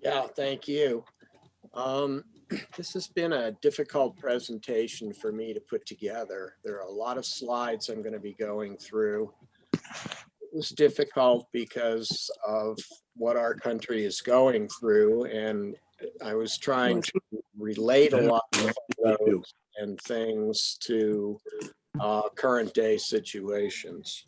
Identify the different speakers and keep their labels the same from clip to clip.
Speaker 1: Yeah, thank you. This has been a difficult presentation for me to put together. There are a lot of slides I'm going to be going through. It was difficult because of what our country is going through, and I was trying to relate a lot of photos and things to current day situations.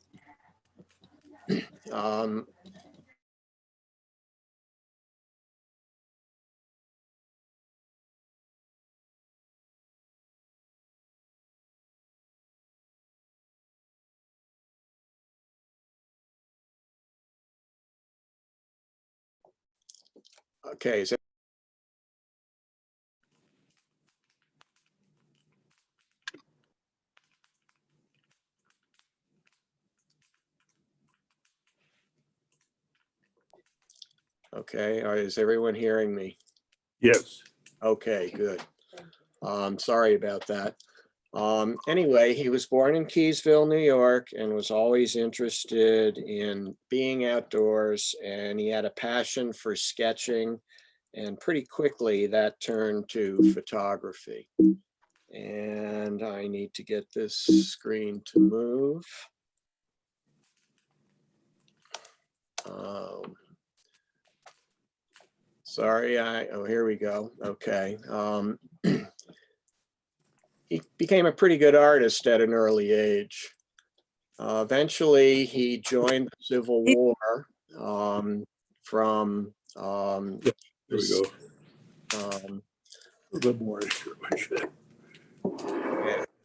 Speaker 1: Okay, so okay, is everyone hearing me?
Speaker 2: Yes.
Speaker 1: Okay, good. Sorry about that. Anyway, he was born in Keysville, New York, and was always interested in being outdoors, and he had a passion for sketching, and pretty quickly that turned to photography. And I need to get this screen to move. Sorry, oh, here we go. Okay. He became a pretty good artist at an early age. Eventually, he joined the Civil War from.
Speaker 2: There we go. A little more.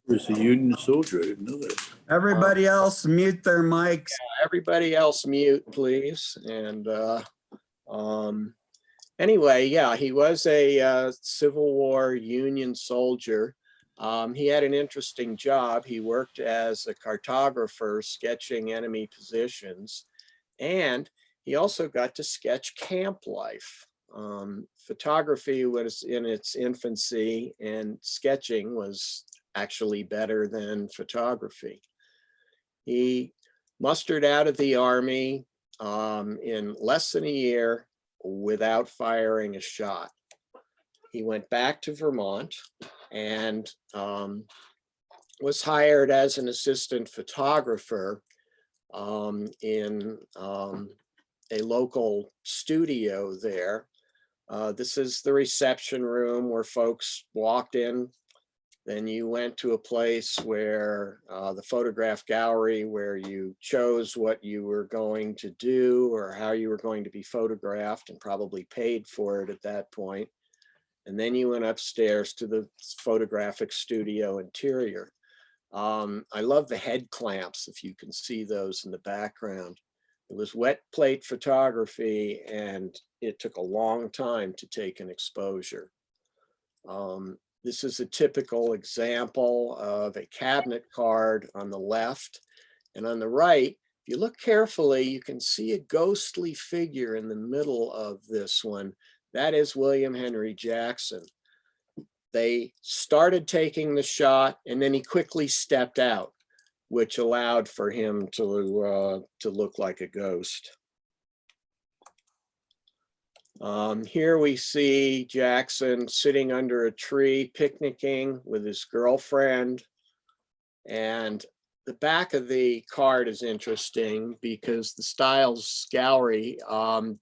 Speaker 2: There's a Union soldier. I didn't know that.
Speaker 3: Everybody else mute their mics.
Speaker 1: Yeah, everybody else mute, please. And anyway, yeah, he was a Civil War Union soldier. He had an interesting job. He worked as a cartographer sketching enemy positions, and he also got to sketch camp life. Photography was in its infancy, and sketching was actually better than photography. He mustered out of the Army in less than a year without firing a shot. He went back to Vermont and was hired as an assistant photographer in a local studio there. This is the reception room where folks walked in. Then you went to a place where the photograph gallery, where you chose what you were going to do or how you were going to be photographed, and probably paid for it at that point. And then you went upstairs to the photographic studio interior. I love the head clamps, if you can see those in the background. It was wet plate photography, and it took a long time to take an exposure. This is a typical example of a cabinet card on the left. And on the right, if you look carefully, you can see a ghostly figure in the middle of this one. That is William Henry Jackson. They started taking the shot, and then he quickly stepped out, which allowed for him to look like a ghost. Here we see Jackson sitting under a tree, picnicking with his girlfriend. And the back of the card is interesting because the Styles Gallery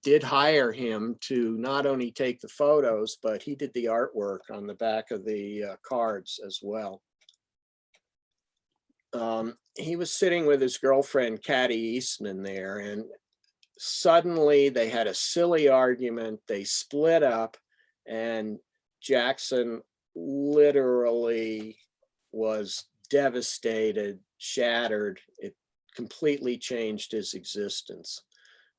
Speaker 1: did hire him to not only take the photos, but he did the artwork on the back of the cards as well. He was sitting with his girlfriend, Catty Eastman, there, and suddenly they had a silly argument. They split up, and Jackson literally was devastated, shattered. It completely changed his existence.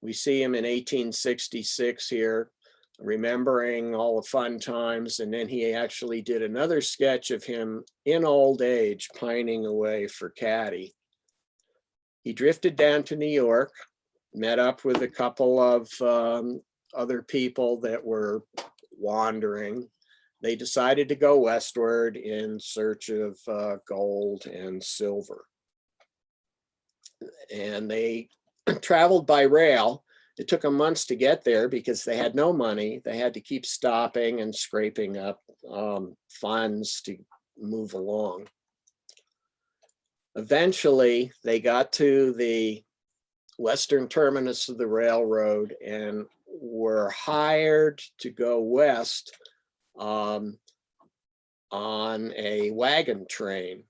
Speaker 1: We see him in 1866 here, remembering all the fun times, and then he actually did another sketch of him in old age, pining away for Catty. He drifted down to New York, met up with a couple of other people that were wandering. They decided to go westward in search of gold and silver. And they traveled by rail, It took them months to get there because they had no money. They had to keep stopping and scraping up funds to move along. Eventually, they got to the western terminus of the railroad and were hired to go west on a wagon train.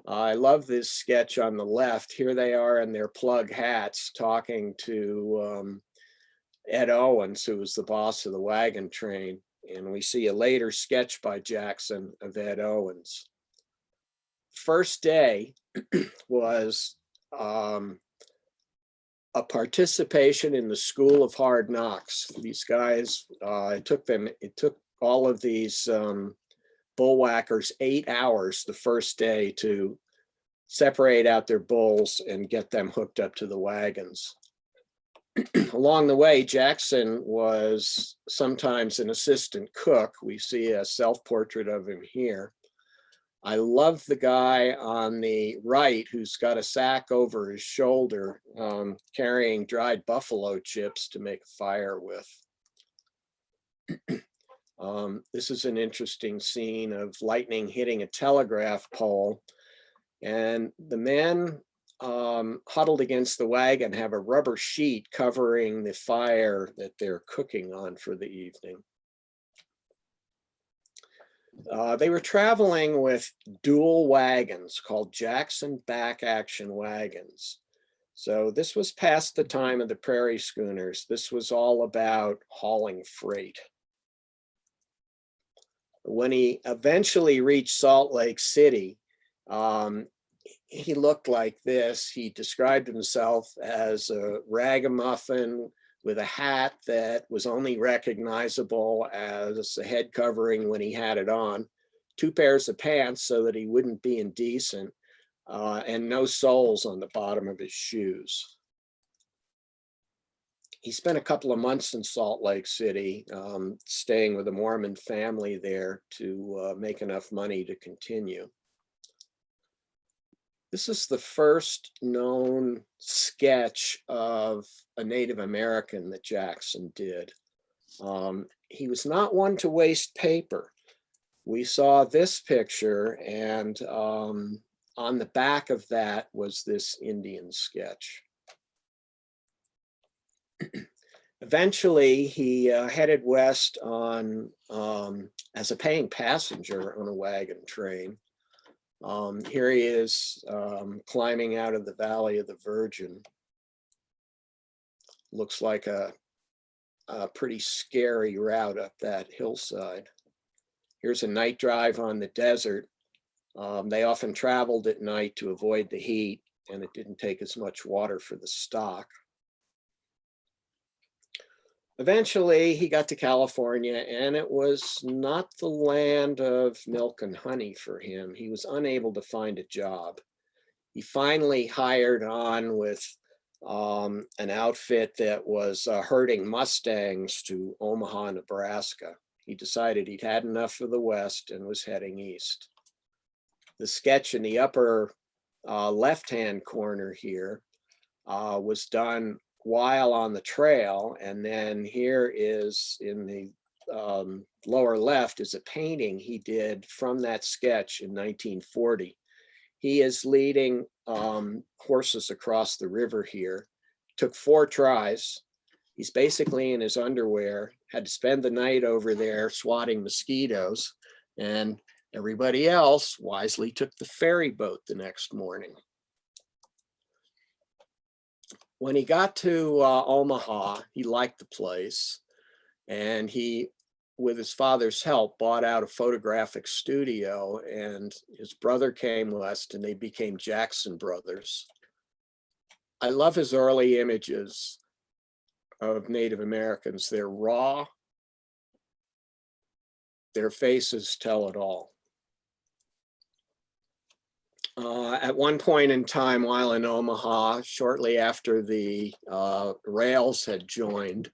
Speaker 1: I love this sketch on the left. Here they are in their plug hats talking to Ed Owens, who was the boss of the wagon train. And we see a later sketch by Jackson of Ed Owens. First day was a participation in the School of Hard Knocks. These guys, it took all of these bullwhackers 8 hours the first day to separate out their bulls and get them hooked up to the wagons. Along the way, Jackson was sometimes an assistant cook. We see a self-portrait of him here. I love the guy on the right who's got a sack over his shoulder, carrying dried buffalo chips to make a fire with. This is an interesting scene of lightning hitting a telegraph pole, and the men huddled against the wagon have a rubber sheet covering the fire that they're cooking on for the evening. They were traveling with dual wagons called Jackson back action wagons. So this was past the time of the prairie schooners. This was all about hauling freight. When he eventually reached Salt Lake City, he looked like this. He described himself as a ragamuffin with a hat that was only recognizable as a head covering when he had it on, 2 pairs of pants so that he wouldn't be indecent, and no soles on the bottom of his shoes. He spent a couple of months in Salt Lake City, staying with a Mormon family there to make enough money to continue. This is the first known sketch of a Native American that Jackson did. He was not one to waste paper. We saw this picture, and on the back of that was this Indian sketch. Eventually, he headed west on as a paying passenger on a wagon train. Here he is climbing out of the Valley of the Virgin. Looks like a pretty scary route up that hillside. Here's a night drive on the desert. They often traveled at night to avoid the heat, and it didn't take as much water for the stock. Eventually, he got to California, and it was not the land of milk and honey for him. He was unable to find a job. He finally hired on with an outfit that was herding Mustangs to Omaha, Nebraska. He decided he'd had enough of the West and was heading east. The sketch in the upper left-hand corner here was done while on the trail, and then here is in the lower left is a painting he did from that sketch in 1940. He is leading horses across the river here. Took 4 tries. He's basically in his underwear, had to spend the night over there swatting mosquitoes, and everybody else wisely took the ferry boat the next morning. When he got to Omaha, he liked the place, and he, with his father's help, bought out a photographic studio, and his brother came west and they became Jackson Brothers. I love his early images of Native Americans. They're raw. Their faces tell it all. At one point in time while in Omaha, shortly after the rails had joined,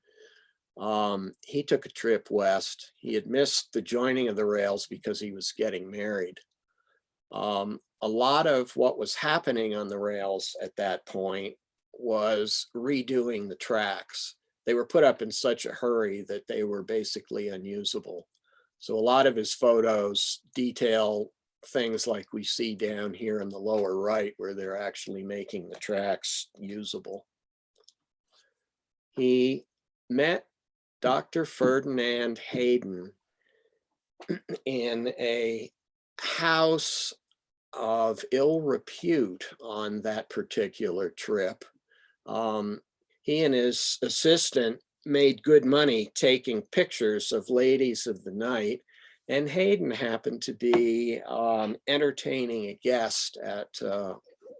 Speaker 1: he took a trip west. He had missed the joining of the rails because he was getting married. A lot of what was happening on the rails at that point was redoing the tracks. They were put up in such a hurry that they were basically unusable. So a lot of his photos detail things like we see down here in the lower right, where they're actually making the tracks usable. He met Dr. Ferdinand Hayden in a house of ill repute on that particular trip. He and his assistant made good money taking pictures of ladies of the night, and Hayden happened to be entertaining a guest at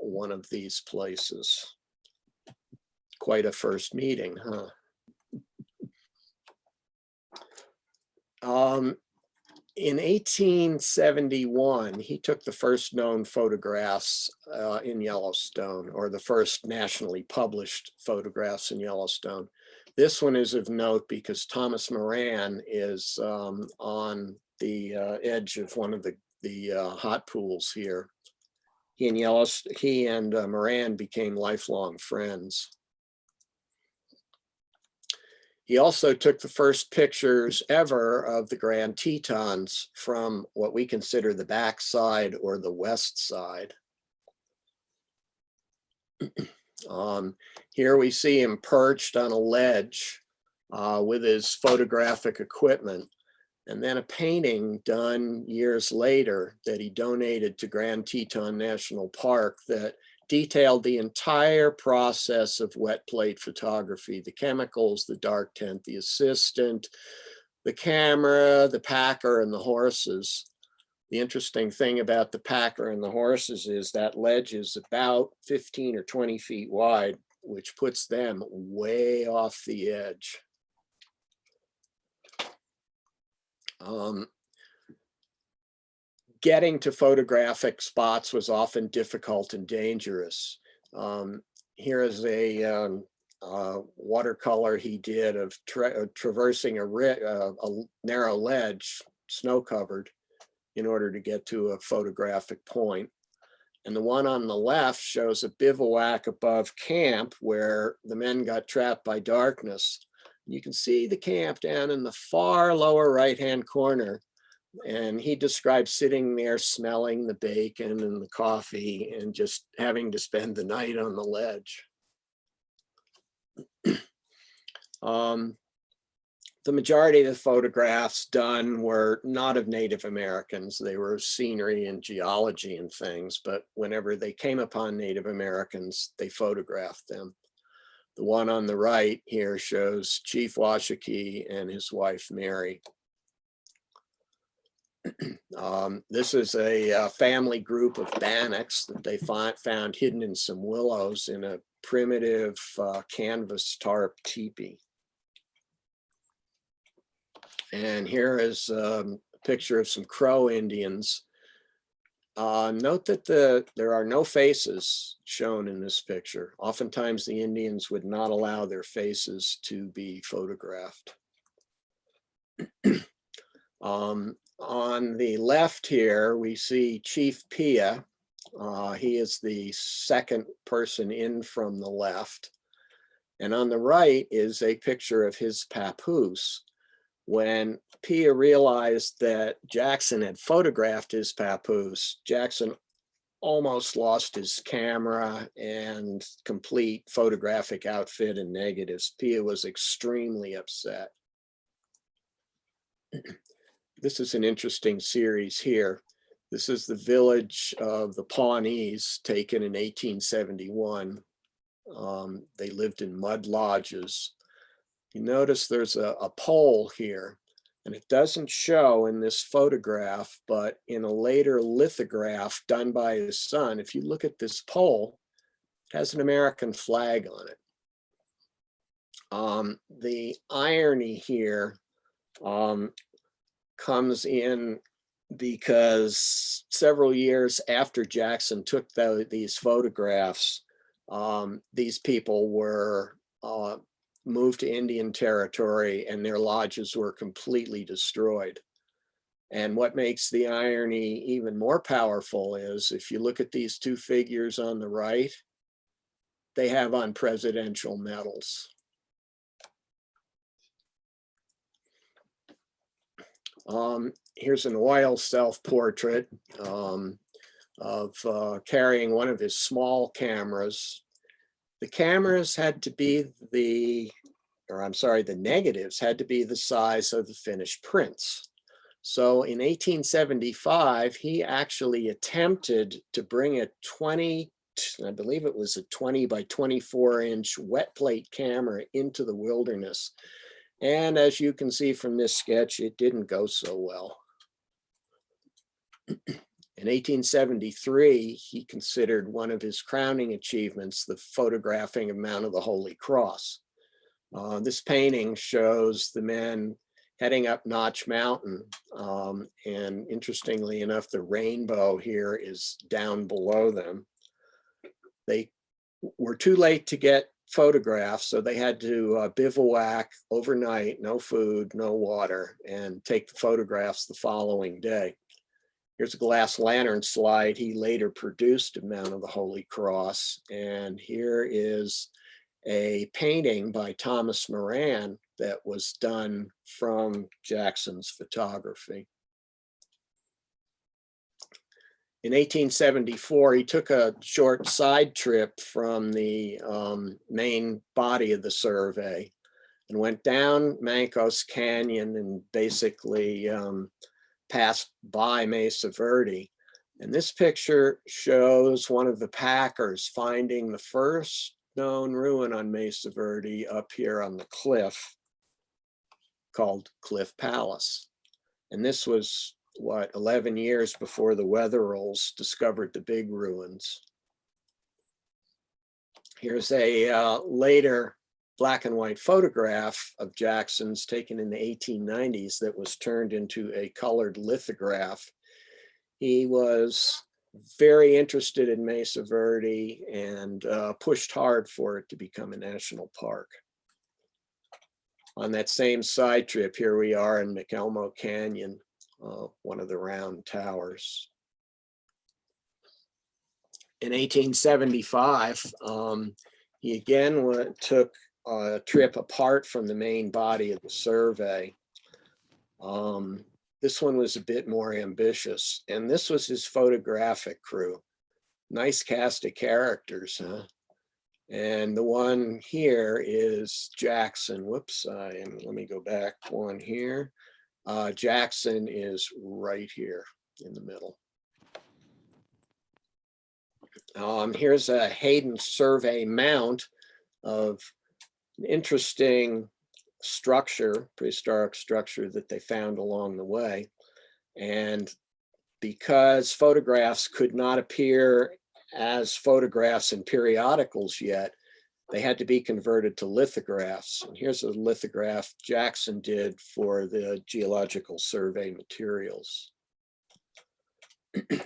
Speaker 1: one of these places. Quite a first meeting, huh? In 1871, he took the first known photographs in Yellowstone, or the first nationally published photographs in Yellowstone. This one is of note because Thomas Moran is on the edge of one of the hot pools here. He and Moran became lifelong friends. He also took the first pictures ever of the Grand Tetons from what we consider the backside or the west side. Here we see him perched on a ledge with his photographic equipment, and then a painting done years later that he donated to Grand Teton National Park that detailed the entire process of wet plate photography: the chemicals, the dark tent, the assistant, the camera, the packer, and the horses. The interesting thing about the packer and the horses is that ledge is about 15 or 20 feet wide, which puts them way off the edge. Getting to photographic spots was often difficult and dangerous. Here is a watercolor he did of traversing a narrow ledge, snow-covered, in order to get to a photographic point. And the one on the left shows a bivouac above camp where the men got trapped by darkness. You can see the camp down in the far lower right-hand corner. And he described sitting there smelling the bacon and the coffee and just having to spend the night on the ledge. The majority of the photographs done were not of Native Americans. They were scenery and geology and things, but whenever they came upon Native Americans, they photographed them. The one on the right here shows Chief Washakie and his wife, Mary. This is a family group of Bannocks that they found hidden in some willows in a primitive canvas tarp teepee. And here is a picture of some Crow Indians. Note that there are no faces shown in this picture. Oftentimes the Indians would not allow their faces to be photographed. On the left here, we see Chief Pia. He is the second person in from the left. And on the right is a picture of his papoose. When Pia realized that Jackson had photographed his papoose, Jackson almost lost his camera and complete photographic outfit and negatives. Pia was extremely upset. This is an interesting series here. This is the village of the Pawnees taken in 1871. They lived in mud lodges. You notice there's a pole here, and it doesn't show in this photograph, but in a later lithograph done by his son, if you look at this pole, it has an American flag on it. The irony here comes in because several years after Jackson took these photographs, these people were moved to Indian territory and their lodges were completely destroyed. And what makes the irony even more powerful is if you look at these two figures on the right, they have on presidential medals. Here's an oil self-portrait of carrying one of his small cameras. The cameras had to be the negatives had to be the size of the finished prints. So in 1875, he actually attempted to bring a 20, I believe it was a 20 by 24 inch wet plate camera into the wilderness. And as you can see from this sketch, it didn't go so well. In 1873, he considered one of his crowning achievements the photographing of Mount of the Holy Cross. This painting shows the men heading up Notch Mountain. And interestingly enough, the rainbow here is down below them. They were too late to get photographs, so they had to bivouac overnight, no food, no water, and take the photographs the following day. Here's a glass lantern slide he later produced of Mount of the Holy Cross. And here is a painting by Thomas Moran that was done from Jackson's photography. In 1874, he took a short side trip from the main body of the survey and went down Mancos Canyon and basically passed by Mesa Verde. And this picture shows one of the packers finding the first known ruin on Mesa Verde up here on the cliff called Cliff Palace. And this was, what, 11 years before the Wetherells discovered the big ruins. Here's a later black and white photograph of Jackson's taken in the 1890s that was turned into a colored lithograph. He was very interested in Mesa Verde and pushed hard for it to become a national park. On that same side trip, here we are in McElmo Canyon, one of the round towers. In 1875, he again took a trip apart from the main body of the survey. This one was a bit more ambitious, and this was his photographic crew. Nice cast of characters, huh? And the one here is Jackson. Whoops, let me go back one here. Jackson is right here in the middle. Here's a Hayden survey mount of an interesting structure, prehistoric structure that they found along the way. And because photographs could not appear as photographs in periodicals yet, they had to be converted to lithographs. And here's a lithograph Jackson did for the Geological Survey materials.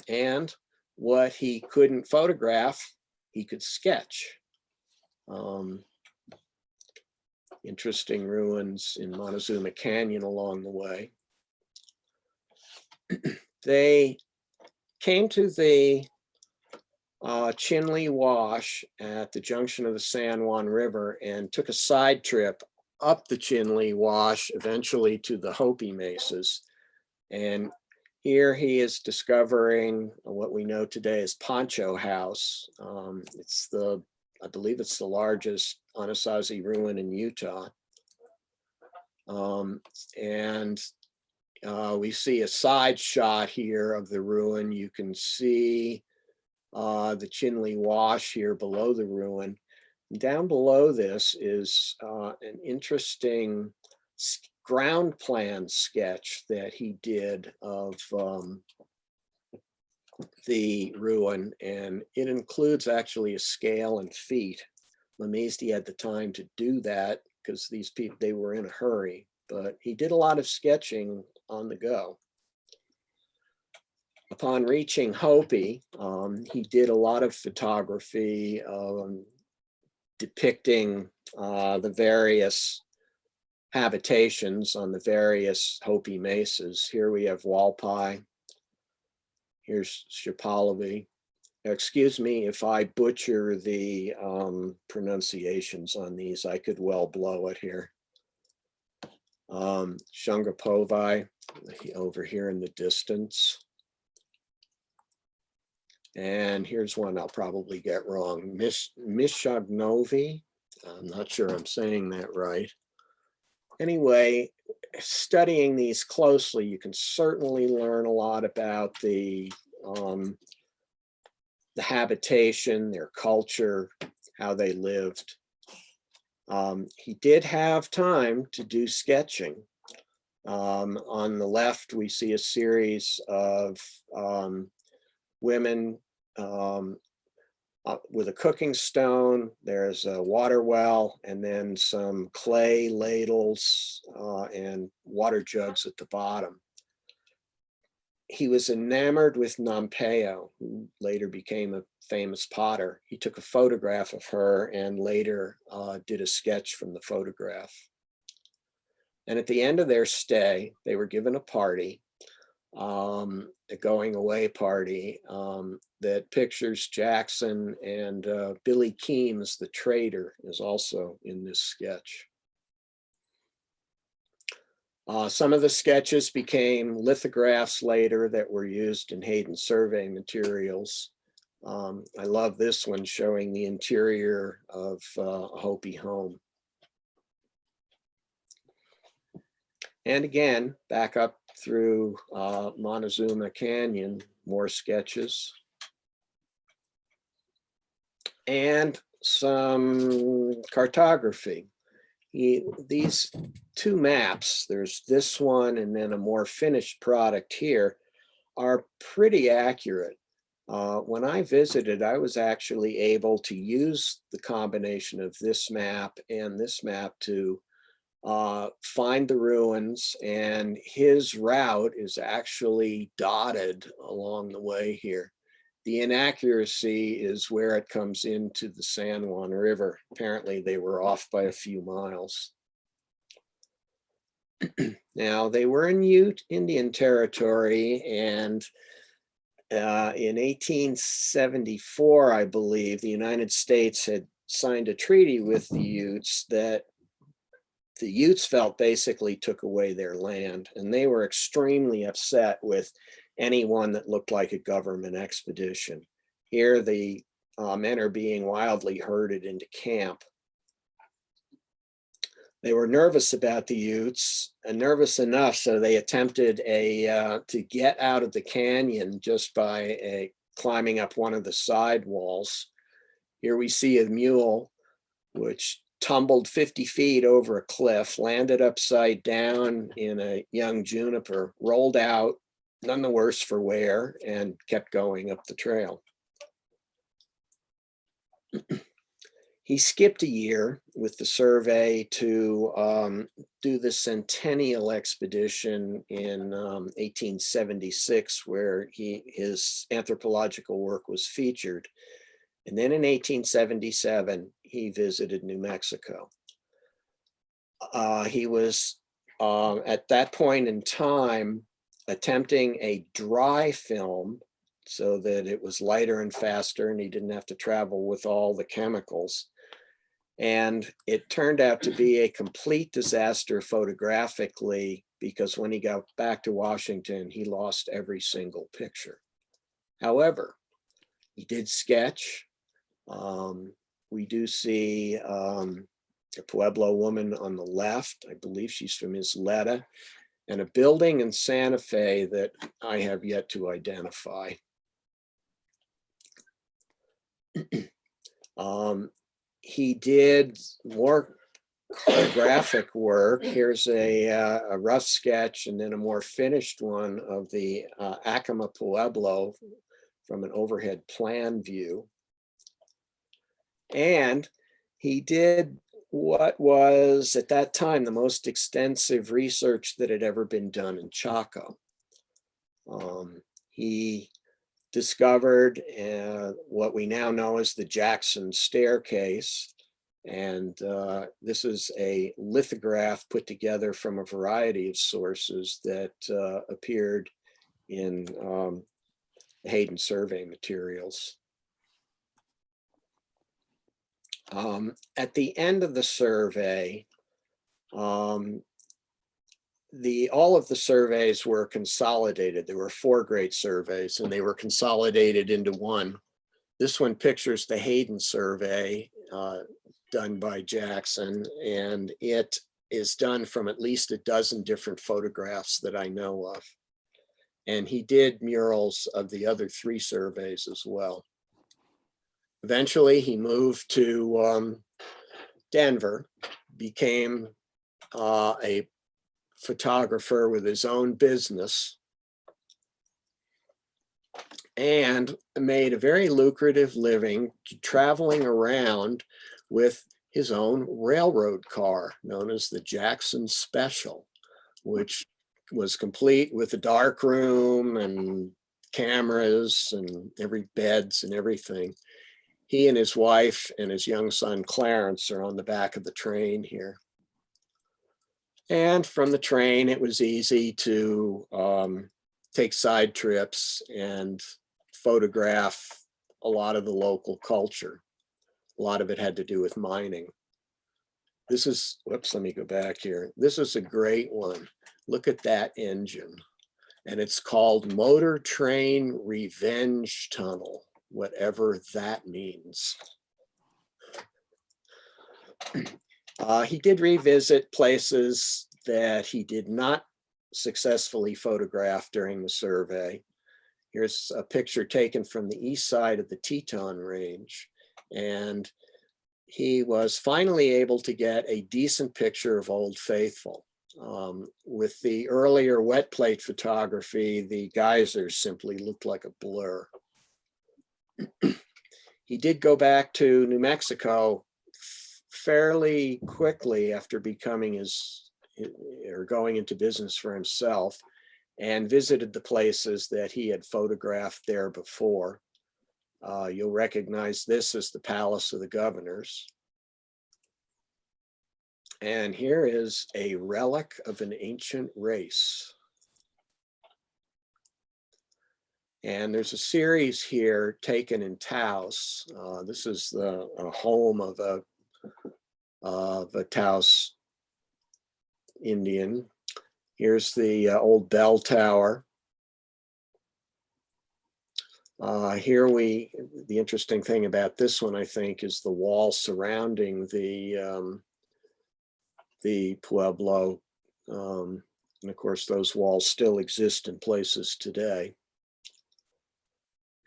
Speaker 1: And what he couldn't photograph, he could sketch. Interesting ruins in Montezuma Canyon along the way. They came to the Chinle Wash at the junction of the San Juan River and took a side trip up the Chinle Wash, eventually to the Hopi Mesas. And here he is discovering what we know today as Poncho House. I believe it's the largest Anasazi ruin in Utah. We see a side shot here of the ruin. You can see the Chinle Wash here below the ruin. Down below this is an interesting ground plan sketch that he did of the ruin, and it includes actually a scale and feet. I'm amazed he had the time to do that because these people, they were in a hurry, but he did a lot of sketching on the go. Upon reaching Hopi, he did a lot of photography depicting the various habitations on the various Hopi mesas. Here we have Walpi. Here's Shipalavi. excuse me if I butcher the pronunciations on these. I could well blow it here. Shungapovai over here in the distance. And here's one I'll probably get wrong. Mishagnovi. I'm not sure I'm saying that right. Anyway, studying these closely, you can certainly learn a lot about the habitation, their culture, how they lived. He did have time to do sketching. On the left, we see a series of women with a cooking stone. There's a water well, and then some clay ladles and water jugs at the bottom. He was enamored with Nampeyo, who later became a famous potter. He took a photograph of her and later did a sketch from the photograph. And at the end of their stay, they were given a party, a going away party that pictures Jackson, and Billy Keams, the trader, is also in this sketch. Some of the sketches became lithographs later that were used in Hayden survey materials. I love this one showing the interior of a Hopi home. And again, back up through Montezuma Canyon, more sketches. And some cartography. These two maps, there's this one and then a more finished product here, are pretty accurate. When I visited, I was actually able to use the combination of this map and this map to find the ruins, and his route is actually dotted along the way here. The inaccuracy is where it comes into the San Juan River. Apparently they were off by a few miles. Now they were in Ute Indian Territory, and in 1874, I believe, the United States had signed a treaty with the Utes that the Utes felt basically took away their land, and they were extremely upset with anyone that looked like a government expedition. Here, the men are being wildly herded into camp. They were nervous about the Utes, and nervous enough so they attempted to get out of the canyon just by climbing up one of the side walls. Here we see a mule which tumbled 50 feet over a cliff, landed upside down in a young juniper, rolled out, none the worse for wear, and kept going up the trail. He skipped a year with the survey to do the Centennial expedition in 1876, where his anthropological work was featured. And then in 1877, he visited New Mexico. He was, at that point in time, attempting a dry film so that it was lighter and faster and he didn't have to travel with all the chemicals. And it turned out to be a complete disaster photographically, because when he got back to Washington, he lost every single picture. However, he did sketch. We do see a Pueblo woman on the left. I believe she's from Isleta, and a building in Santa Fe that I have yet to identify. He did more cartographic work. Here's a rough sketch and then a more finished one of the Acoma Pueblo from an overhead plan view. And he did what was at that time the most extensive research that had ever been done in Chaco. He discovered what we now know as the Jackson Staircase. And this is a lithograph put together from a variety of sources that appeared in Hayden survey materials. At the end of the survey, all of the surveys were consolidated. There were 4 great surveys and they were consolidated into one. This one pictures the Hayden survey done by Jackson, and it is done from at least a dozen different photographs that I know of. And he did murals of the other 3 surveys as well. Eventually, he moved to Denver, became a photographer with his own business, and made a very lucrative living traveling around with his own railroad car known as the Jackson Special, which was complete with a dark room and cameras and beds and everything. He and his wife and his young son Clarence are on the back of the train here. And from the train, it was easy to take side trips and photograph a lot of the local culture. A lot of it had to do with mining. This is, whoops, let me go back here. This is a great one. Look at that engine. And it's called Motor Train Revenge Tunnel, whatever that means. He did revisit places that he did not successfully photograph during the survey. Here's a picture taken from the east side of the Teton Range. And he was finally able to get a decent picture of Old Faithful. With the earlier wet plate photography, the geysers simply looked like a blur. He did go back to New Mexico fairly quickly after becoming going into business for himself, and visited the places that he had photographed there before. You'll recognize this as the Palace of the Governors. And here is a relic of an ancient race. And there's a series here taken in Taos. This is the home of a Taos Indian. Here's the old bell tower. The interesting thing about this one, I think, is the wall surrounding the Pueblo. And of course, those walls still exist in places today.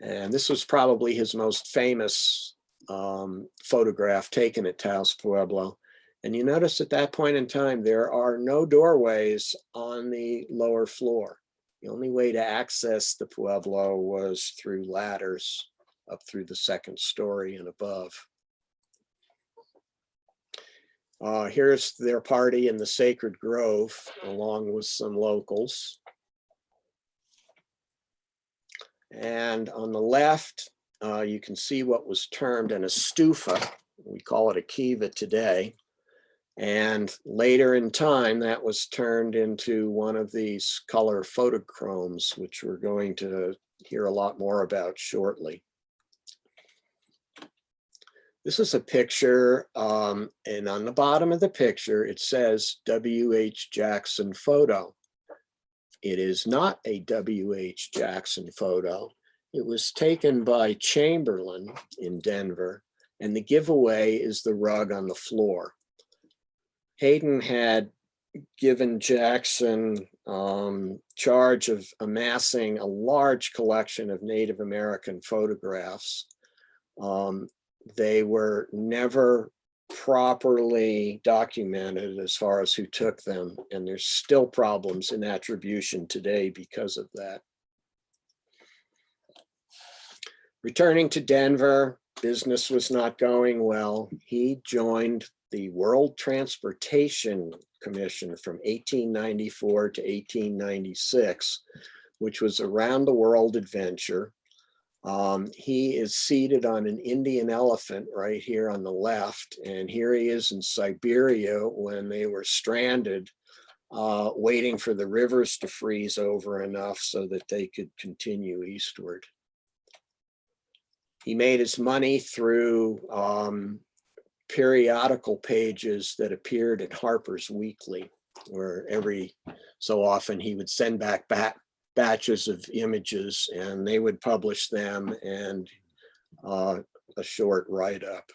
Speaker 1: And this was probably his most famous photograph taken at Taos Pueblo. And you notice at that point in time, there are no doorways on the lower floor. The only way to access the Pueblo was through ladders up through the 2nd story and above. Here's their party in the Sacred Grove, along with some locals. And on the left, you can see what was termed an estufa. We call it a kiva today. And later in time, that was turned into one of these color photochromes, which we're going to hear a lot more about shortly. This is a picture, and on the bottom of the picture, it says W.H. Jackson photo. It is not a W.H. Jackson photo. It was taken by Chamberlain in Denver, and the giveaway is the rug on the floor. Hayden had given Jackson charge of amassing a large collection of Native American photographs. They were never properly documented as far as who took them, and there's still problems in attribution today because of that. Returning to Denver, business was not going well. He joined the World Transportation Commission from 1894 to 1896, which was a round the world adventure. He is seated on an Indian elephant right here on the left, and here he is in Siberia when they were stranded, waiting for the rivers to freeze over enough so that they could continue eastward. He made his money through periodical pages that appeared at Harper's Weekly, where every so often he would send back batches of images and they would publish them and a short write-up.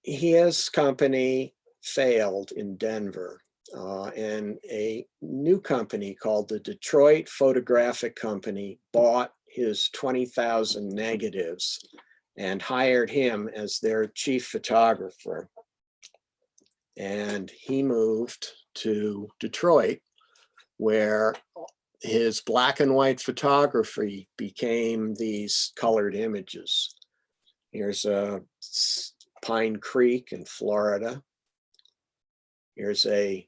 Speaker 1: His company failed in Denver, and a new company called the Detroit Photographic Company bought his 20,000 negatives and hired him as their chief photographer. And he moved to Detroit, where his black and white photography became these colored images. Here's a Pine Creek in Florida. Here's a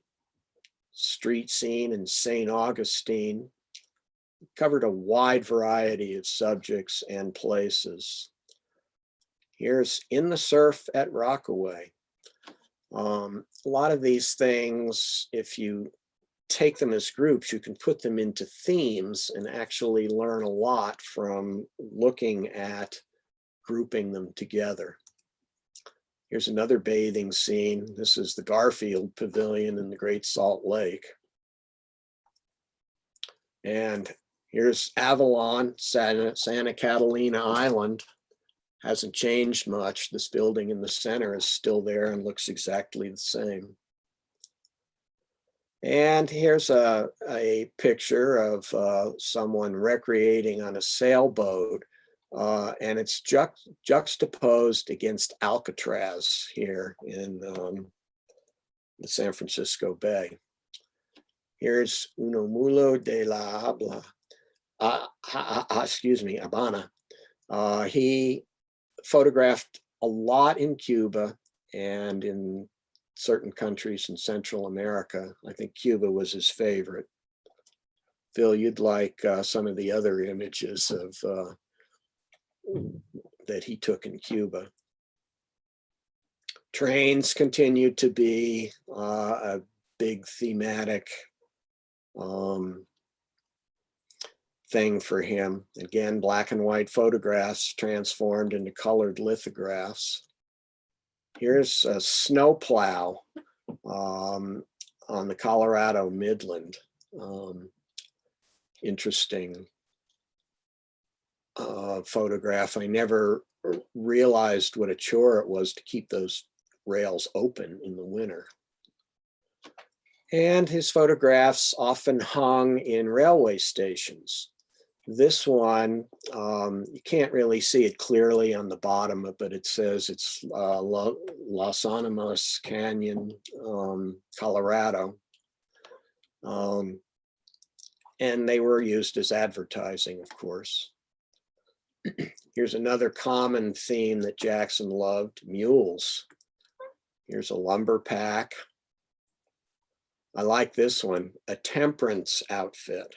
Speaker 1: street scene in St. Augustine. Covered a wide variety of subjects and places. Here's In the Surf at Rockaway. A lot of these things, if you take them as groups, you can put them into themes and actually learn a lot from looking at grouping them together. Here's another bathing scene. This is the Garfield Pavilion in the Great Salt Lake. And here's Avalon, Santa Catalina Island. Hasn't changed much. This building in the center is still there and looks exactly the same. And here's a picture of someone recreating on a sailboat, and it's juxtaposed against Alcatraz here in the San Francisco Bay. Here's Unamuno de la Habana. He photographed a lot in Cuba and in certain countries in Central America. I think Cuba was his favorite. Phil, you'd like some of the other images of that he took in Cuba. Trains continued to be a big thematic thing for him. Again, black and white photographs transformed into colored lithographs. Here's a snowplow on the Colorado Midland. Interesting photograph. I never realized what a chore it was to keep those rails open in the winter. And his photographs often hung in railway stations. This one, you can't really see it clearly on the bottom, but it says it's Los Animas Canyon, Colorado. And they were used as advertising, of course. Here's another common theme that Jackson loved, mules. Here's a lumber pack. I like this one, a temperance outfit.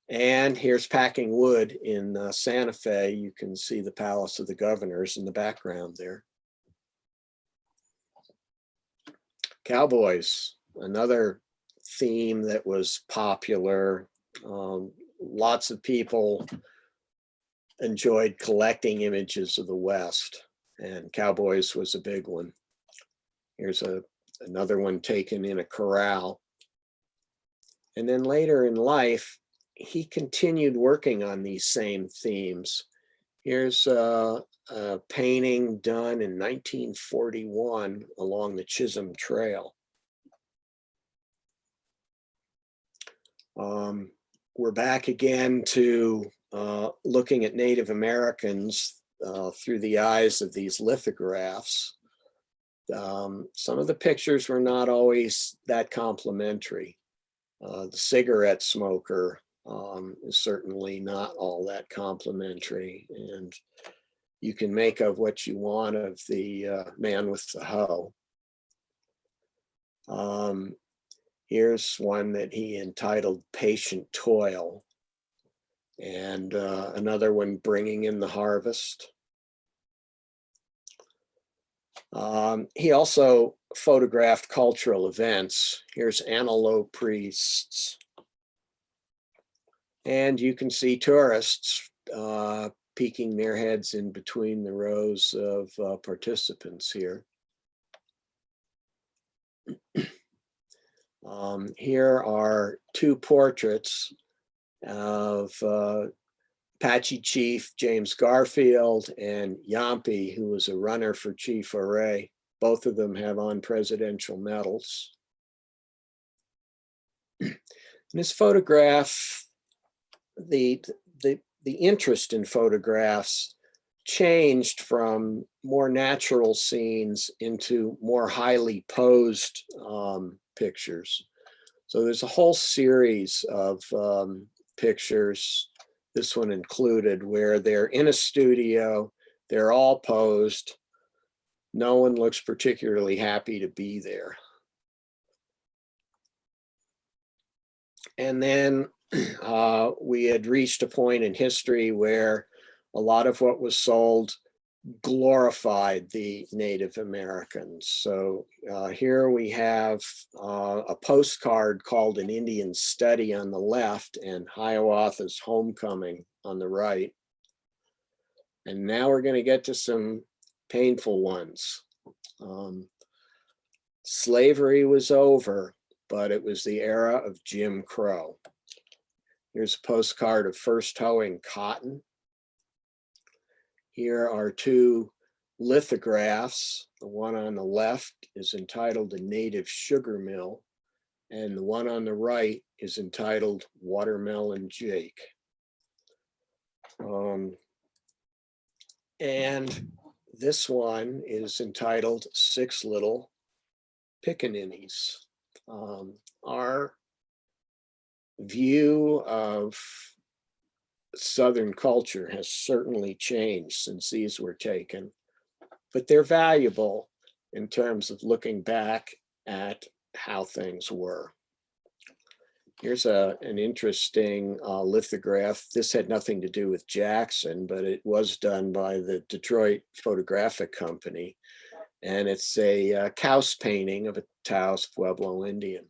Speaker 1: And here's packing wood in Santa Fe. You can see the Palace of the Governors in the background there. Cowboys, another theme that was popular. Lots of people enjoyed collecting images of the West, and cowboys was a big one. Here's another one taken in a corral. And then later in life, he continued working on these same themes. Here's a painting done in 1941 along the Chisholm Trail. We're back again to looking at Native Americans through the eyes of these lithographs. Some of the pictures were not always that complimentary. The cigarette smoker is certainly not all that complimentary, and you can make of what you want of the man with the hoe. Here's one that he entitled Patient Toil, and another one, Bringing in the Harvest. He also photographed cultural events. Here's Antelope Priests. And you can see tourists peeking their heads in between the rows of participants here. Here are two portraits of Apache Chief James Garfield and Yampi, who was a runner for Chief Array. Both of them have on presidential medals. In this photograph, the interest in photographs changed from more natural scenes into more highly posed pictures. So there's a whole series of pictures, this one included, where they're in a studio, they're all posed, no one looks particularly happy to be there. And then we had reached a point in history where a lot of what was sold glorified the Native Americans. So here we have a postcard called An Indian Study on the left and Hiawatha's Homecoming on the right. And now we're going to get to some painful ones. Slavery was over, but it was the era of Jim Crow. Here's a postcard of first hoeing cotton. Here are two lithographs. The one on the left is entitled A Native Sugar Mill, and the one on the right is entitled Watermelon Jake. And this one is entitled Six Little Pickaninnies. Our view of Southern culture has certainly changed since these were taken, but they're valuable in terms of looking back at how things were. Here's an interesting lithograph. This had nothing to do with Jackson, but it was done by the Detroit Photographic Company. And it's a Taos painting of a Taos Pueblo Indian.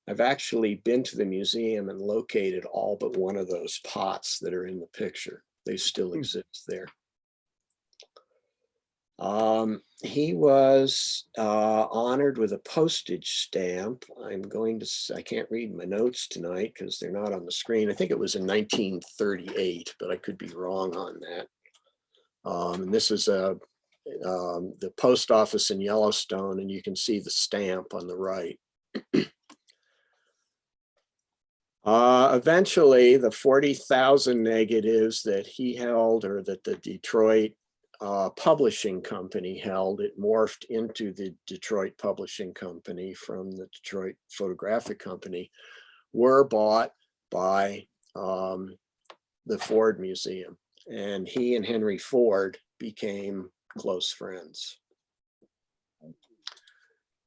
Speaker 1: I've actually been to the museum and located all but one of those pots that are in the picture. They still exist there. He was honored with a postage stamp. I can't read my notes tonight because they're not on the screen. I think it was in 1938, but I could be wrong on that. And this is the post office in Yellowstone, and you can see the stamp on the right. Eventually, the 40,000 negatives that he held, or that the Detroit publishing company held, it morphed into the Detroit Publishing Company from the Detroit Photographic Company, were bought by the Ford Museum. And he and Henry Ford became close friends.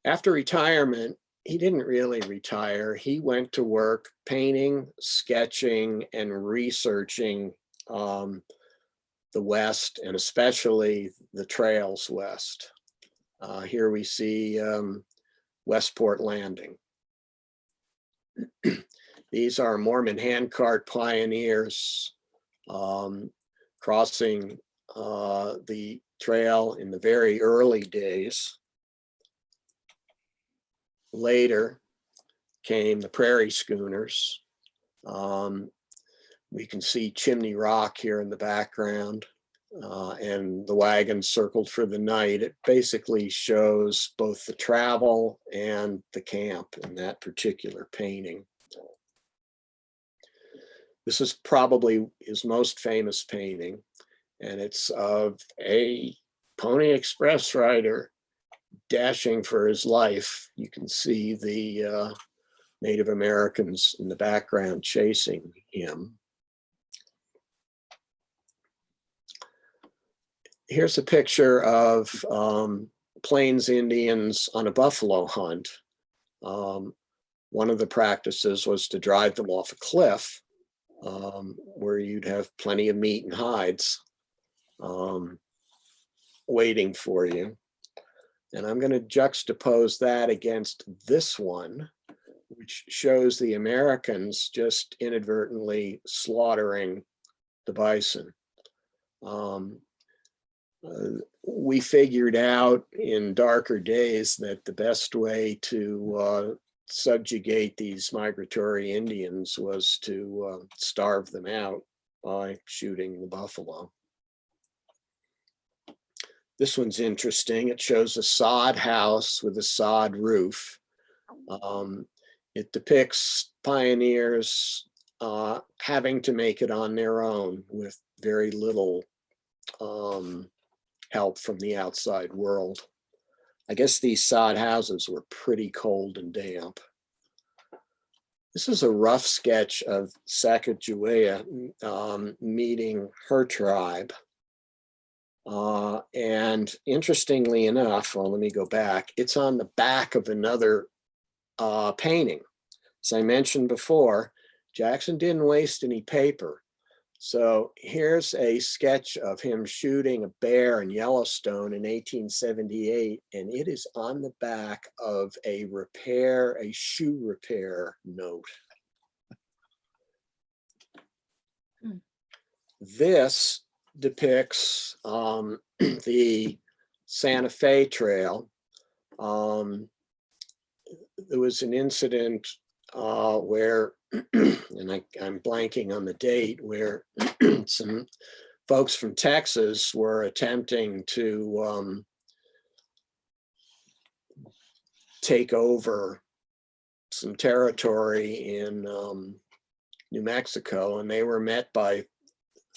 Speaker 1: After retirement, he didn't really retire. He went to work painting, sketching, and researching the West, and especially the trails west. Here we see Westport Landing. These are Mormon handcart pioneers crossing the trail in the very early days. Later came the prairie schooners. We can see Chimney Rock here in the background, and the wagon circled for the night. It basically shows both the travel and the camp in that particular painting. This is probably his most famous painting, and it's of a Pony Express rider dashing for his life. You can see the Native Americans in the background chasing him. Here's a picture of Plains Indians on a buffalo hunt. One of the practices was to drive them off a cliff where you'd have plenty of meat and hides waiting for you. And I'm going to juxtapose that against this one, which shows the Americans just inadvertently slaughtering the bison. We figured out in darker days that the best way to subjugate these migratory Indians was to starve them out by shooting the buffalo. This one's interesting. It shows a sod house with a sod roof. It depicts pioneers having to make it on their own with very little help from the outside world. I guess these sod houses were pretty cold and damp. This is a rough sketch of Sacagawea meeting her tribe. And interestingly enough, well, let me go back. It's on the back of another painting. As I mentioned before, Jackson didn't waste any paper. So here's a sketch of him shooting a bear in Yellowstone in 1878, and it is on the back of a shoe repair note. This depicts the Santa Fe Trail. There was an incident where, and I'm blanking on the date, where some folks from Texas were attempting to take over some territory in New Mexico, and they were met by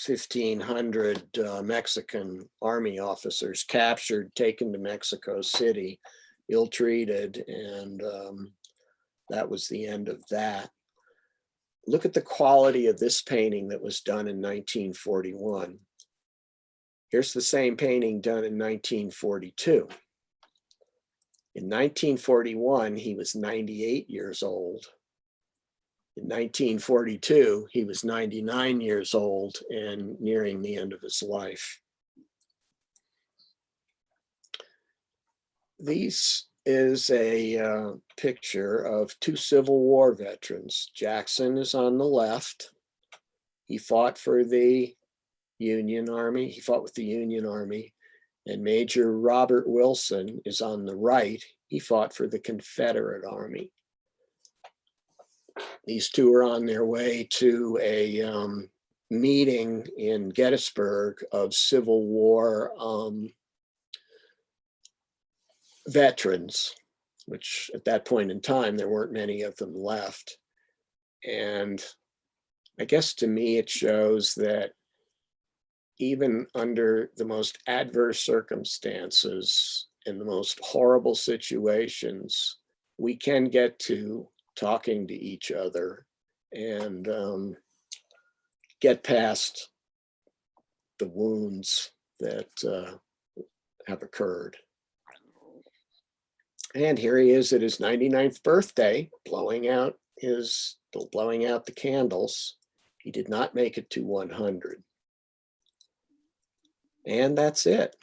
Speaker 1: 1,500 Mexican army officers, captured, taken to Mexico City, ill-treated, and that was the end of that. Look at the quality of this painting that was done in 1941. Here's the same painting done in 1942. In 1941, he was 98 years old. In 1942, he was 99 years old and nearing the end of his life. This is a picture of two Civil War veterans. Jackson is on the left. He fought for the Union Army. He fought with the Union Army. And Major Robert Wilson is on the right. He fought for the Confederate Army. These two are on their way to a meeting in Gettysburg of Civil War veterans, which at that point in time, there weren't many of them left. And I guess to me, it shows that even under the most adverse circumstances and the most horrible situations, we can get to talking to each other and get past the wounds that have occurred. And here he is at his 99th birthday, blowing out the candles. He did not make it to 100. And that's it.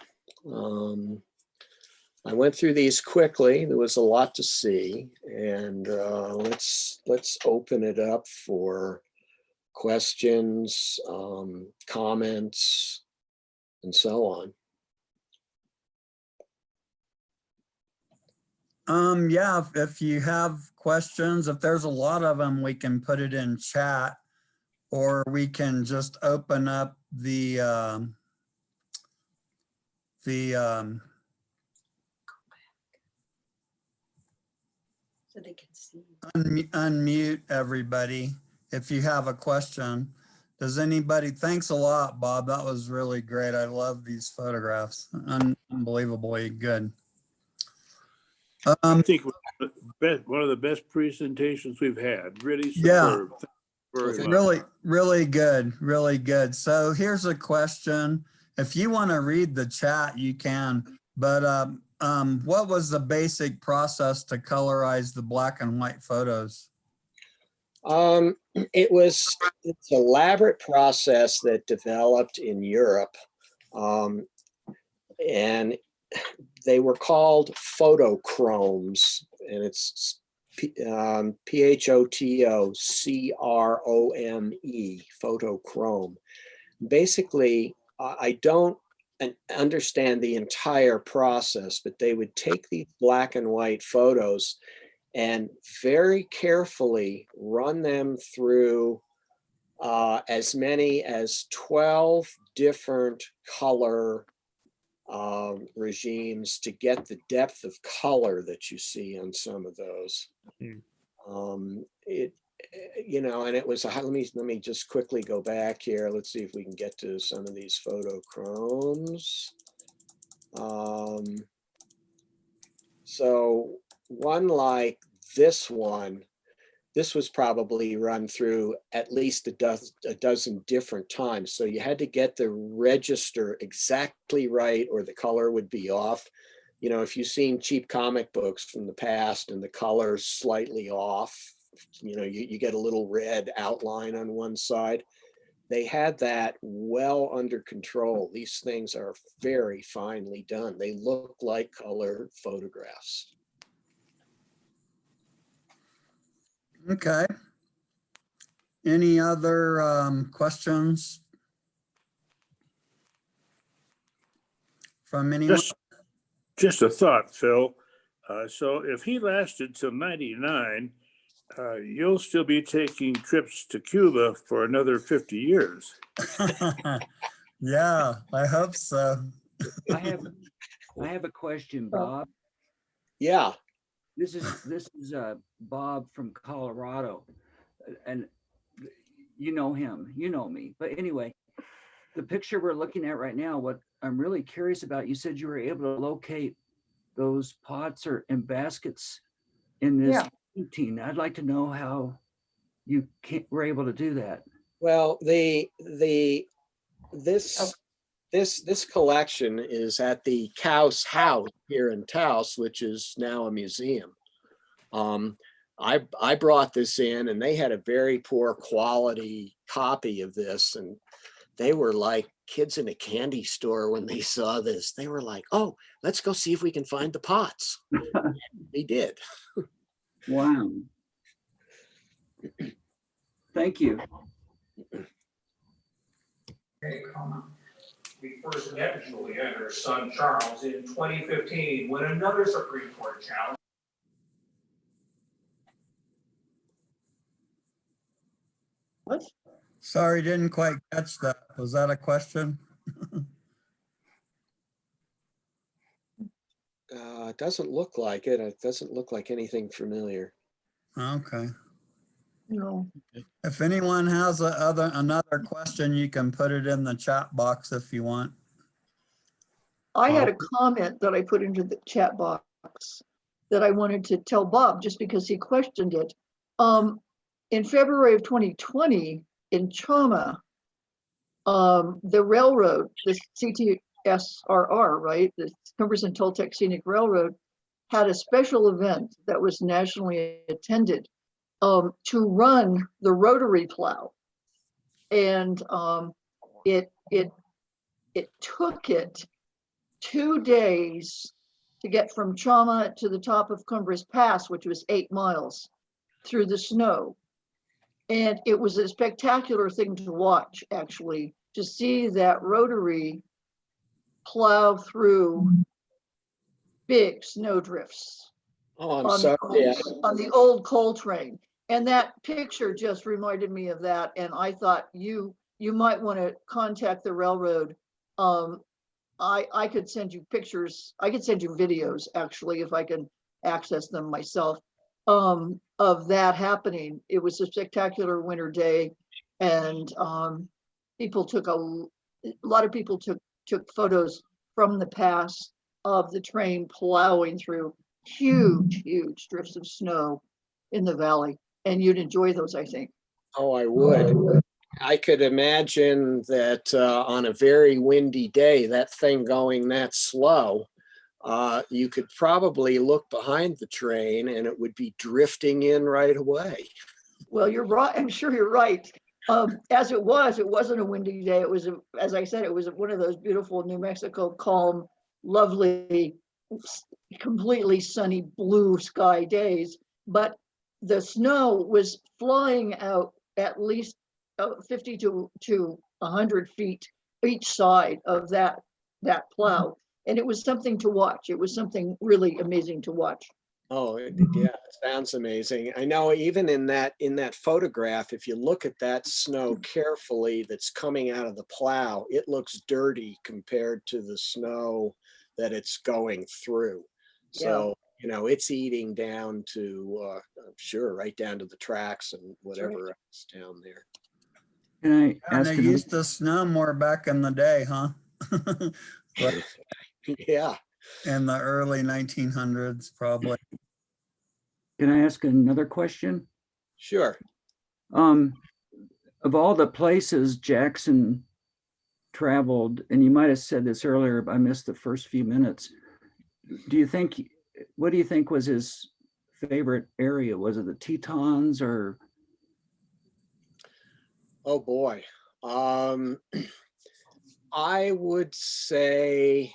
Speaker 1: I went through these quickly. There was a lot to see, and let's open it up for questions, comments, and so on.
Speaker 3: Yeah, if you have questions, if there's a lot of them, we can put it in chat, or we can just open up the
Speaker 4: so they can see.
Speaker 3: Unmute everybody if you have a question. Does anybody? Thanks a lot, Bob. That was really great. I love these photographs. Unbelievably good.
Speaker 2: I think one of the best presentations we've had. Really superb.
Speaker 3: Yeah.
Speaker 2: Thank you very much.
Speaker 3: Really good. Really good. So here's a question. If you want to read the chat, you can. But what was the basic process to colorize the black and white photos?
Speaker 1: It's an elaborate process that developed in Europe, and they were called photochromes, and it's PHOTOCROME, photochrome. Basically, I don't understand the entire process, but they would take these black and white photos and very carefully run them through as many as 12 different color regimes to get the depth of color that you see on some of those. It, you know, and it was, let me just quickly go back here. Let's see if we can get to some of these photochromes. So one like this one, this was probably run through at least a dozen different times. So you had to get the register exactly right or the color would be off. You know, if you've seen cheap comic books from the past and the color's slightly off, you know, you get a little red outline on one side. They had that well under control. These things are very finely done. They look like color photographs.
Speaker 3: Okay. Any other questions from anyone?
Speaker 2: Just a thought, Phil. So if he lasted till 99, you'll still be taking trips to Cuba for another 50 years.
Speaker 3: Yeah, I hope so.
Speaker 5: I have a question, Bob.
Speaker 1: Yeah.
Speaker 5: This is Bob from Colorado, and you know him, you know me. But anyway, the picture we're looking at right now, what I'm really curious about, you said you were able to locate those pots or in baskets in this painting. I'd like to know how you were able to do that.
Speaker 1: Well, this collection is at the Couse House here in Taos, which is now a museum. I brought this in and they had a very poor quality copy of this, and they were like kids in a candy store when they saw this. They were like, oh, let's go see if we can find the pots. They did.
Speaker 5: Wow. Thank you.
Speaker 6: We first met Julia and her son Charles in 2015 when another Supreme Court challenge.
Speaker 4: What?
Speaker 3: Sorry, didn't quite catch that. Was that a question?
Speaker 1: It doesn't look like it. It doesn't look like anything familiar.
Speaker 3: Okay.
Speaker 4: No.
Speaker 3: If anyone has another question, you can put it in the chat box if you want.
Speaker 7: I had a comment that I put into the chat box that I wanted to tell Bob just because he questioned it. In February of 2020 in Chama, the railroad, the CTSRR, right, the Cumbers and Toltec Scenic Railroad, had a special event that was nationally attended to run the rotary plow, and it took it 2 days to get from Chama to the top of Cumbres Pass, which was 8 miles through the snow. And it was a spectacular thing to watch, actually, to see that rotary plow through big snow drifts.
Speaker 1: Oh, I'm sorry.
Speaker 7: On the old coal train. And that picture just reminded me of that. And I thought you might want to contact the railroad. I could send you pictures. I could send you videos, actually, if I can access them myself, of that happening. It was a spectacular winter day, and people took a lot of people took photos from the pass of the train plowing through huge drifts of snow in the valley, and you'd enjoy those, I think.
Speaker 1: Oh, I would. I could imagine that on a very windy day, that thing going that slow, you could probably look behind the train and it would be drifting in right away.
Speaker 7: Well, you're right. I'm sure you're right. As it wasn't a windy day. It was, as I said, it was one of those beautiful New Mexico, calm, lovely, completely sunny blue sky days. But the snow was flying out at least 50 to 100 feet each side of that plow. And it was something to watch. It was something really amazing to watch.
Speaker 1: Oh, yeah, it sounds amazing. I know even in that photograph, if you look at that snow carefully that's coming out of the plow, it looks dirty compared to the snow that it's going through. So, you know, it's eating down to, I'm sure, right down to the tracks and whatever else down there.
Speaker 5: Can I
Speaker 3: And
Speaker 5: ask
Speaker 3: they
Speaker 5: another?
Speaker 3: used to snow more back in the day, huh?
Speaker 1: Yeah.
Speaker 3: In the early 1900s, probably.
Speaker 5: Can I ask another question?
Speaker 1: Sure.
Speaker 5: Of all the places Jackson traveled, and you might have said this earlier, but I missed the first few minutes. What do you think was his favorite area? Was it the Tetons or?
Speaker 1: Oh boy. I would say,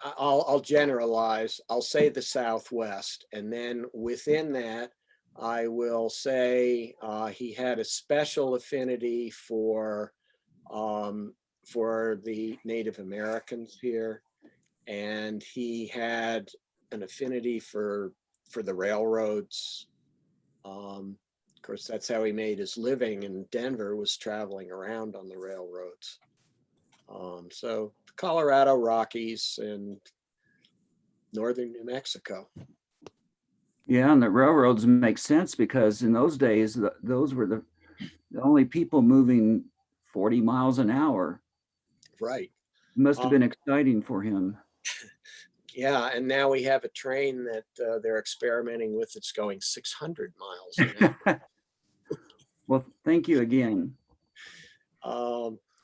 Speaker 1: I'll generalize. I'll say the Southwest, and then within that, I will say he had a special affinity for the Native Americans here, and he had an affinity for the railroads. Of course, that's how he made his living in Denver, was traveling around on the railroads. So Colorado Rockies and northern New Mexico.
Speaker 5: Yeah, and the railroads make sense because in those days, those were the only people moving 40 miles an hour.
Speaker 1: Right.
Speaker 5: It must have been exciting for him.
Speaker 1: Yeah, and now we have a train that they're experimenting with. It's going 600 miles an hour.
Speaker 5: Well, thank you again.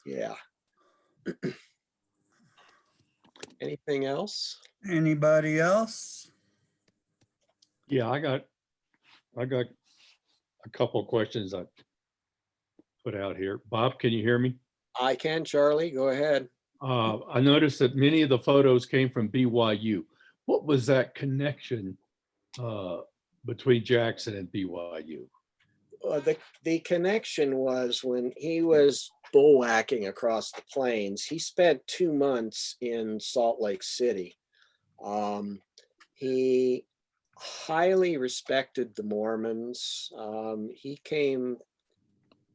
Speaker 1: Yeah. Anything else?
Speaker 3: Anybody else?
Speaker 8: Yeah, I got a couple of questions I put out here. Bob, can you hear me?
Speaker 1: I can, Charlie. Go ahead.
Speaker 8: I noticed that many of the photos came from BYU. What was that connection between Jackson and BYU?
Speaker 1: The connection was when he was bullwhacking across the plains. He spent 2 months in Salt Lake City. He highly respected the Mormons. He came,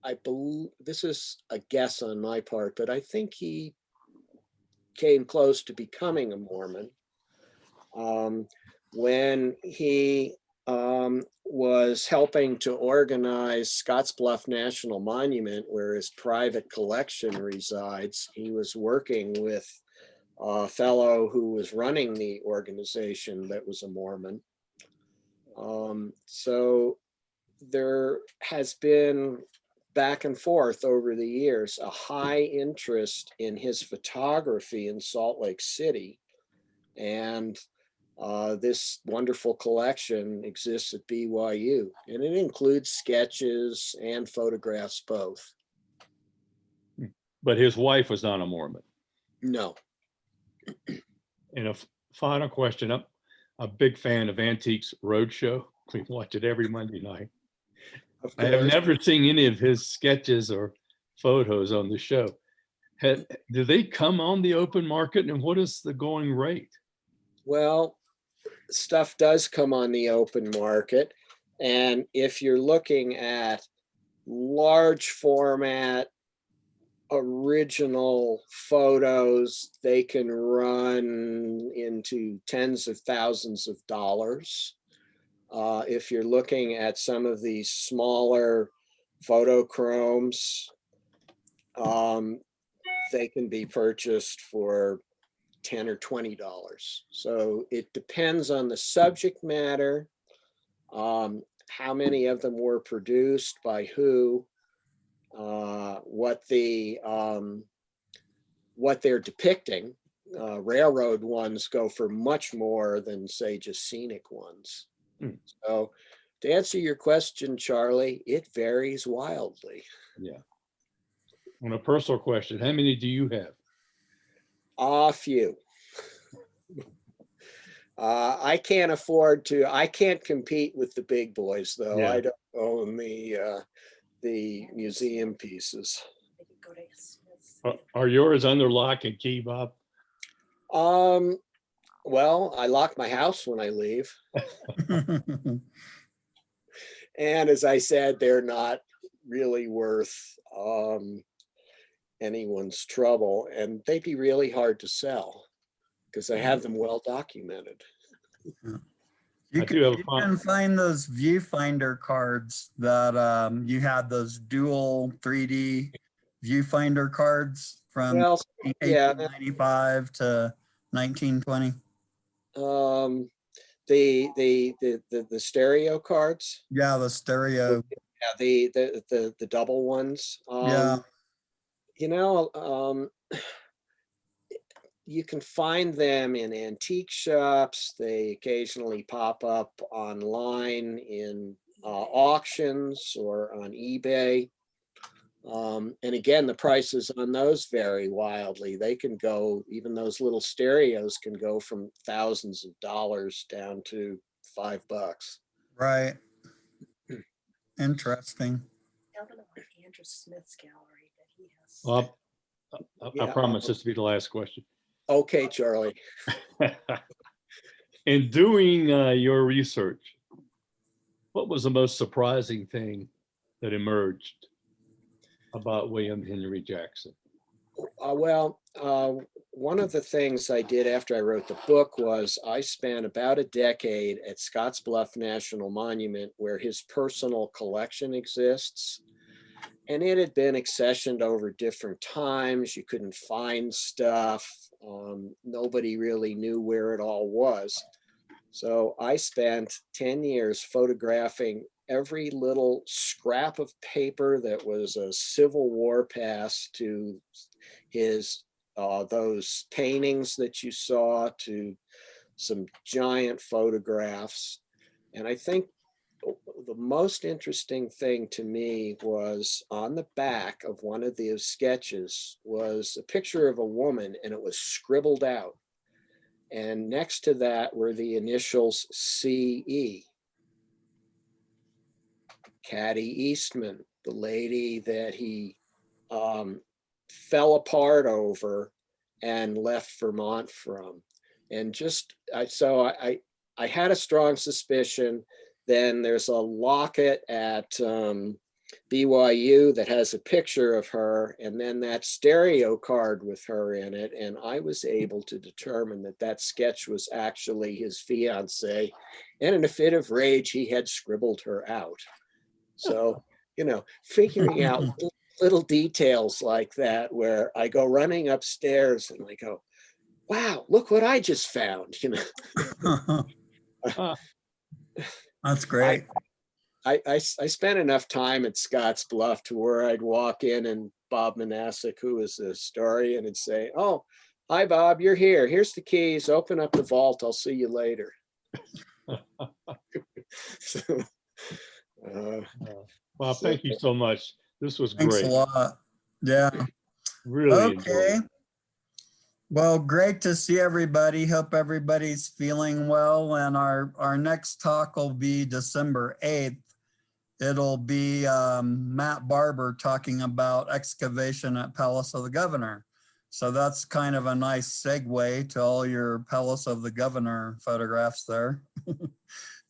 Speaker 1: I believe, this is a guess on my part, but I think he came close to becoming a Mormon when he was helping to organize Scottsbluff National Monument, where his private collection resides. He was working with a fellow who was running the organization that was a Mormon. So there has been back and forth over the years, a high interest in his photography in Salt Lake City. And this wonderful collection exists at BYU, and it includes sketches and photographs both.
Speaker 8: But his wife was not a Mormon.
Speaker 1: No.
Speaker 8: And a final question. I'm a big fan of Antiques Roadshow. We watch it every Monday night.
Speaker 1: Of
Speaker 8: I have
Speaker 1: course.
Speaker 8: never seen any of his sketches or photos on the show. Do they come on the open market, and what is the going rate?
Speaker 1: Well, stuff does come on the open market. And if you're looking at large format, original photos, they can run into tens of thousands of dollars. If you're looking at some of these smaller photochromes, they can be purchased for $10 or $20. So it depends on the subject matter, how many of them were produced by who, what they're depicting. Railroad ones go for much more than, say, just scenic ones. So to answer your question, Charlie, it varies wildly.
Speaker 8: Yeah. On a personal question, how many do you have?
Speaker 1: A few. I can't afford to. I can't compete with the big boys, though.
Speaker 8: Yeah.
Speaker 1: I don't own the museum pieces.
Speaker 9: They could go to
Speaker 8: Are yours under lock and key, Bob?
Speaker 1: Well, I lock my house when I leave. And as I said, they're not really worth anyone's trouble, and they'd be really hard to sell because I have them well documented.
Speaker 3: You
Speaker 8: I
Speaker 3: can,
Speaker 8: do have a
Speaker 3: you
Speaker 8: fun-
Speaker 3: can find those viewfinder cards that you had, those dual 3D viewfinder cards from
Speaker 1: Well, yeah,
Speaker 3: 1895 to 1920.
Speaker 1: the stereo cards,
Speaker 3: Yeah, the stereo.
Speaker 1: yeah, the double ones.
Speaker 3: Yeah.
Speaker 1: You know, you can find them in antique shops. They occasionally pop up online in auctions or on eBay. And again, the prices on those vary wildly. They can go, even those little stereos can go from thousands of dollars down to $5.
Speaker 3: Right. Interesting.
Speaker 4: Andrew Smith's gallery that he has.
Speaker 8: Bob, I
Speaker 1: Yeah.
Speaker 8: promise this to be the last question.
Speaker 1: Okay, Charlie.
Speaker 8: In doing your research, what was the most surprising thing that emerged about William Henry Jackson?
Speaker 1: One of the things I did after I wrote the book was I spent about a decade at Scottsbluff National Monument, where his personal collection exists. And it had been accessioned over different times. You couldn't find stuff. Nobody really knew where it all was. So I spent 10 years photographing every little scrap of paper that was a Civil War pass, to his those paintings that you saw, to some giant photographs. And I think the most interesting thing to me was on the back of one of those sketches was a picture of a woman, and it was scribbled out. And next to that were the initials CE. Caddy Eastman, the lady that he fell apart over and left Vermont from. And just, I had a strong suspicion. Then there's a locket at BYU that has a picture of her, and then that stereo card with her in it. And I was able to determine that that sketch was actually his fiance. And in a fit of rage, he had scribbled her out. So, you know, figuring out little details like that, where I go running upstairs and I go, wow, look what I just found, you know.
Speaker 3: That's great.
Speaker 1: I spent enough time at Scotts Bluff to where I'd walk in and Bob Manassek, who is a historian, and say, oh, hi, Bob, you're here. Here's the keys. Open up the vault. I'll see you later. So,
Speaker 8: Bob, thank you so much. This was
Speaker 3: Thanks
Speaker 8: great.
Speaker 3: a lot. Yeah.
Speaker 8: Really enjoyed
Speaker 3: Okay.
Speaker 8: it.
Speaker 3: Well, great to see everybody. Hope everybody's feeling well. And our next talk will be December 8th. It'll be Matt Barber talking about excavation at Palace of the Governor. So that's kind of a nice segue to all your Palace of the Governor photographs there.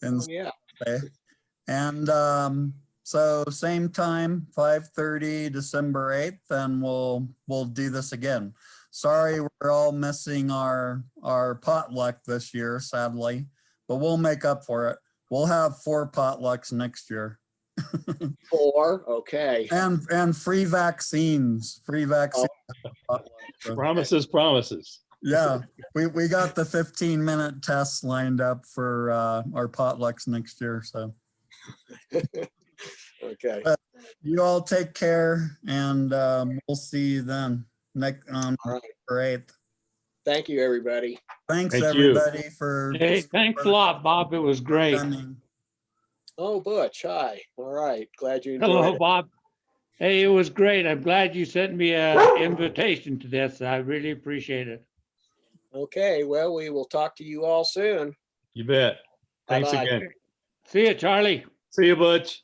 Speaker 3: And
Speaker 1: oh, yeah.
Speaker 3: And so same time, 5:30, December 8th, and we'll do this again. Sorry, we're all missing our potluck this year, sadly, but we'll make up for it. We'll have 4 potlucks next year.
Speaker 1: 4, okay.
Speaker 3: And free vaccines,
Speaker 8: Promises, promises.
Speaker 3: Yeah, we got the 15-minute tests lined up for our potlucks next year, so.
Speaker 1: Okay.
Speaker 3: You all take care, and we'll see you then next on
Speaker 1: All right.
Speaker 3: December 8th.
Speaker 1: Thank you, everybody.
Speaker 3: Thanks,
Speaker 8: Thank you.
Speaker 3: everybody, for
Speaker 9: Hey, thanks a lot, Bob. It was great.
Speaker 3: coming.
Speaker 1: Oh, Butch, hi. All right. Glad you enjoyed
Speaker 9: Hello,
Speaker 1: it.
Speaker 9: Bob. Hey, it was great. I'm glad you sent me an invitation to this. I really appreciate it.
Speaker 1: Okay, well, we will talk to you all soon.
Speaker 8: You bet. Thanks
Speaker 1: Bye-bye.
Speaker 8: again.
Speaker 9: See you, Charlie.
Speaker 8: See you, Butch.